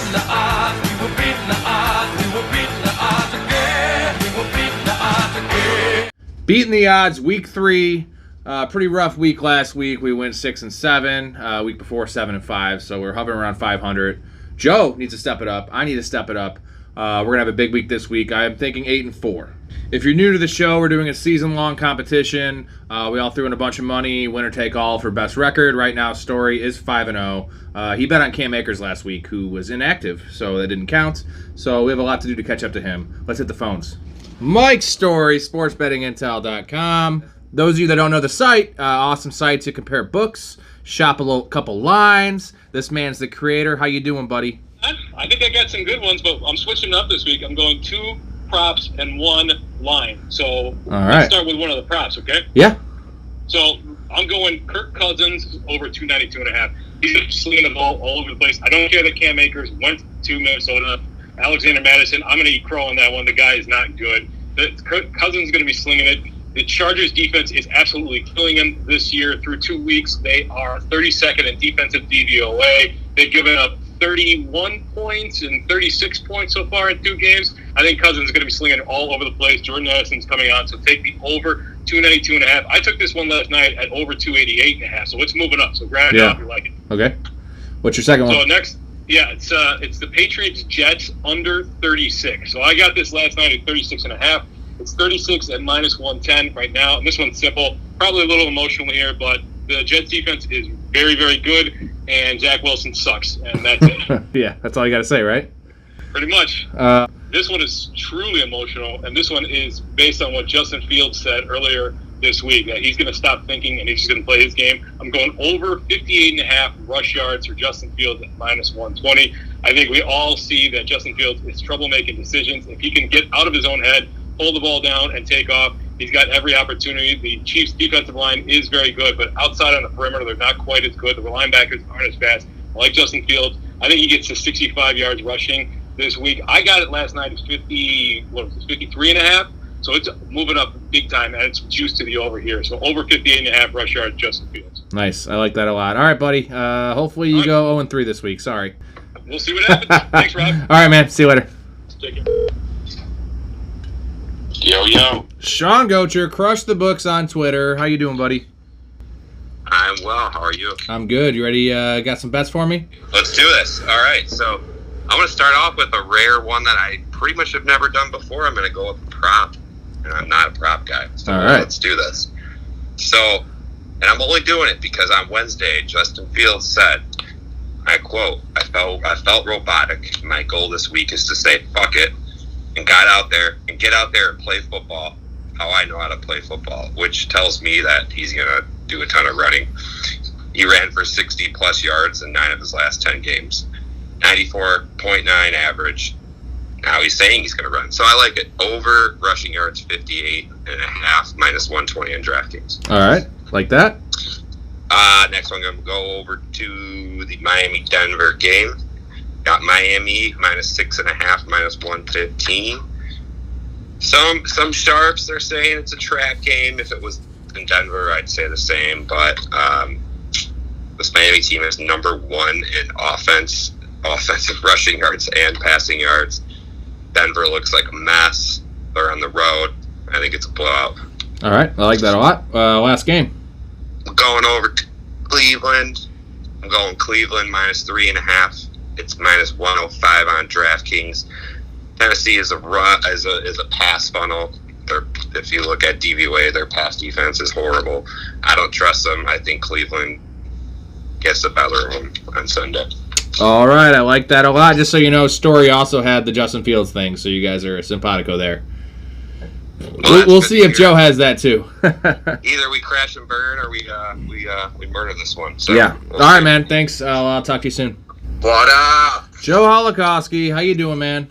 beating the odds. We were beating the odds. We were beating the odds again. We were beating the odds again. Beating the odds, week 3. Pretty rough week last week. We went 6 and 7. Week before 7 and 5. So we're hovering around 500. Joe needs to step it up. I need to step it up. We're gonna have a big week this week. I'm thinking 8 and 4. If you're new to the show, we're doing a season-long competition. We all threw in a bunch of money, winner take all for best record. Right now, Story is 5-0. He bet on Cam Akers last week, who was inactive, so that didn't count. So we have a lot to do to catch up to him. Let's hit the phones. Mike Story, sportsbettingintel.com. Those of you that don't know the site, awesome site to compare books, shop a couple lines. This man's the creator. How you doing, buddy? I think I got some good ones, but I'm switching it up this week. I'm going 2 props and 1 line. So let's start with one of the props, okay? Yeah. So I'm going Kirk Cousins over 292.5. He's slinging the ball all over the place. I don't care that Cam Akers went to Minnesota. Alexander Madison, I'm going to eat crow on that one. The guy is not good. Kirk Cousins is going to be slinging it. The Chargers defense is absolutely killing him this year. Through 2 weeks, they are 32nd in defensive DVOA. They've given up 31 points and 36 points so far in 2 games. I think Cousins is going to be slinging all over the place. Jordan Addison's coming on, so take the over 292.5. I took this one last night at over 288.5, so it's moving up. So grab it if you like it. Okay. What's your second one? So next, it's the Patriots Jets under 36. So I got this last night at 36.5. It's 36 at -110 right now. And this one's simple. Probably a little emotional here, but the Jets defense is very, very good, and Zach Wilson sucks, and that's it. Yeah, that's all you got to say, right? Pretty much. This one is truly emotional, and this one is based on what Justin Fields said earlier this week, that he's going to stop thinking and he's just going to play his game. I'm going over 58.5 rush yards for Justin Fields at -120. I think we all see that Justin Fields is trouble making decisions. If he can get out of his own head, hold the ball down, and take off, he's got every opportunity. The Chiefs' defensive line is very good, but outside on the perimeter, they're not quite as good. The linebackers aren't as fast. I like Justin Fields. I think he gets to 65 yards rushing this week. I got it last night at 53.5. So it's moving up big time, and it's juiced to the over here. So over 58.5 rush yards, Justin Fields. Nice. I like that a lot. All right, buddy. Hopefully you go 0-3 this week. Sorry. We'll see what happens. Thanks, Rob. All right, man. See you later. Take it. Yo. Sean Gocher, crush the books on Twitter. How you doing, buddy? I'm well. How are you? I'm good. You ready? Got some bets for me? Let's do this. All right. So I'm going to start off with a rare one that I pretty much have never done before. I'm going to go with a prop. And I'm not a prop guy. So all right. Let's do this. So, and I'm only doing it because on Wednesday, Justin Fields said, I quote, I felt robotic. My goal this week is to say, fuck it. And get out there and play football how I know how to play football, which tells me that he's going to do a ton of running. He ran for 60-plus yards in 9 of his last 10 games, 94.9 average. Now he's saying he's going to run. So I like it. Over rushing yards, 58.5, -120 in Draftkings. All right. Like that. Next one, I'm going to go over to the Miami-Denver game. Got Miami -6.5, -115. Some sharps, they're saying it's a trap game. If it was in Denver, I'd say the same. But this Miami team is number 1 in offensive rushing yards and passing yards. Denver looks like a mess. They're on the road. I think it's a blowout. All right, I like that a lot. Last game. I'm going over to Cleveland. I'm going Cleveland -3.5. It's -105 on DraftKings. Tennessee is a pass funnel. If you look at DVOA, their pass defense is horrible. I don't trust them. I think Cleveland gets the better one on Sunday. All right, I like that a lot. Just so you know, Story also had the Justin Fields thing, so you guys are simpatico there. We'll see if Joe has that too. Either we crash and burn, or we murder this one. So yeah. We'll all right, see. man. Thanks. I'll talk to you soon. What up? Joe Holokowski, how you doing, man?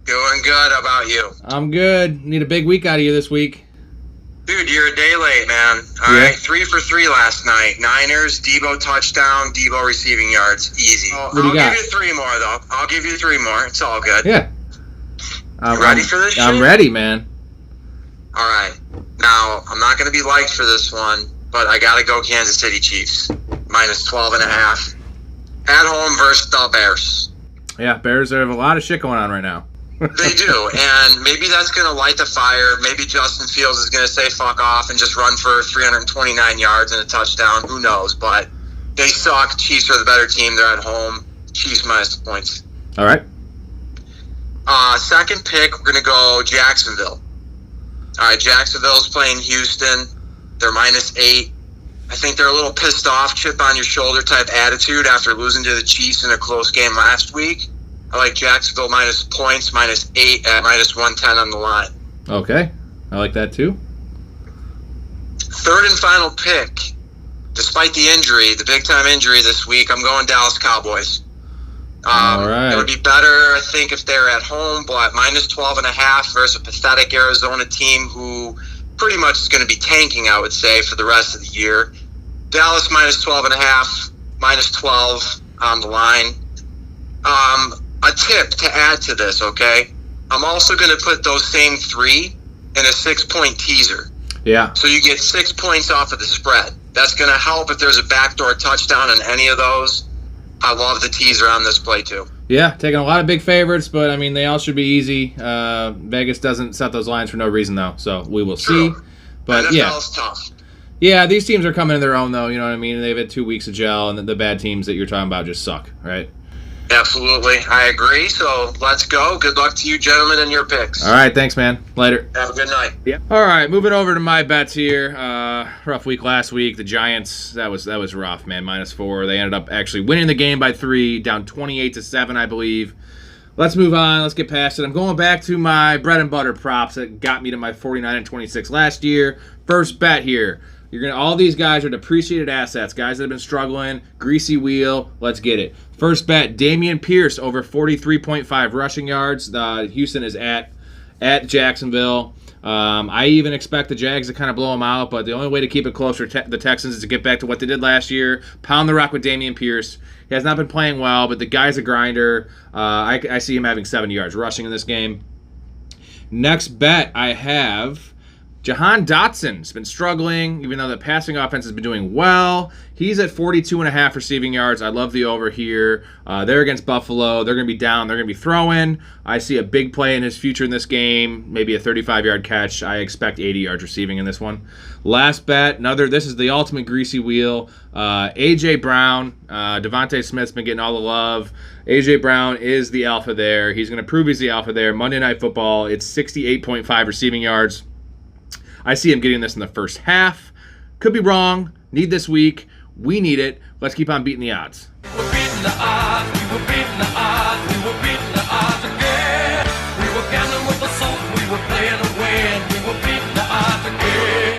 Doing good. How about you? I'm good. Need a big week out of you this week. Dude, you're a day late, man. All right, 3 for 3 last night. Niners, Debo touchdown, Debo receiving yards. Easy. I'll give you 3 more, though. I'll give you 3 more. It's all good. Yeah. You ready for this shit? I'm ready, man. All right. Now, I'm not going to be liked for this one, but I got to go Kansas City Chiefs. -12.5. At home versus the Bears. Yeah, Bears have a lot of shit going on right now. They do, and maybe that's going to light the fire. Maybe Justin Fields is going to say fuck off and just run for 329 yards and a touchdown. Who knows? But they suck. Chiefs are the better team. They're at home. Chiefs minus the points. All right. Second pick, we're going to go Jacksonville. All right, Jacksonville's playing Houston. They're -8. I think they're a little pissed off, chip on your shoulder type attitude after losing to the Chiefs in a close game last week. I like Jacksonville minus points, -8 at -110 on the line. Okay. I like that too. Third and final pick. Despite the injury, the big-time injury this week, I'm going Dallas Cowboys. All right. It would be better, I think, if they're at home, but -12.5 versus a pathetic Arizona team who pretty much is going to be tanking, I would say, for the rest of the year. Dallas -12.5, -12 on the line. A tip to add to this, okay? I'm also going to put those same 3 in a 6-point teaser. Yeah. So you get 6 points off of the spread. That's going to help if there's a backdoor touchdown in any of those. I love the teaser on this play, too. Yeah, taking a lot of big favorites, but, I mean, they all should be easy. Vegas doesn't set those lines for no reason, though, so we will see. True. But, NFL's tough. Yeah, these teams are coming in their own, though, you know what I mean? They've had 2 weeks of gel, and the bad teams that you're talking about just suck, right? Absolutely. I agree. So let's go. Good luck to you, gentlemen, and your picks. All right, thanks, man. Later. Have a good night. Yeah. All right, moving over to my bets here. Rough week last week. The Giants, that was rough, man. -4. They ended up actually winning the game by 3, down 28-7, I believe. Let's move on. Let's get past it. I'm going back to my bread and butter props that got me to my 49-26 last year. First bet here. All these guys are depreciated assets, guys that have been struggling. Greasy wheel. Let's get it. First bet, Dameon Pierce over 43.5 rushing yards. Houston is at Jacksonville. I even expect the Jags to kind of blow them out, but the only way to keep it close for the Texans is to get back to what they did last year. Pound the rock with Dameon Pierce. He has not been playing well, but the guy's a grinder. I see him having 70 yards rushing in this game. Next bet I have Jahan Dotson's been struggling, even though the passing offense has been doing well. He's at 42.5 receiving yards. I love the over here. They're against Buffalo. They're going to be down. They're going to be throwing. I see a big play in his future in this game, maybe a 35-yard catch. I expect 80 yards receiving in this one. Last bet, this is the ultimate greasy wheel. A.J. Brown, Devontae Smith's been getting all the love. A.J. Brown is the alpha there. He's going to prove he's the alpha there. Monday Night Football, it's 68.5 receiving yards. I see him getting this in the first half. Could be wrong. Need this week. We need it. Let's keep on beating the odds. We're beating the odds. We were beating the odds.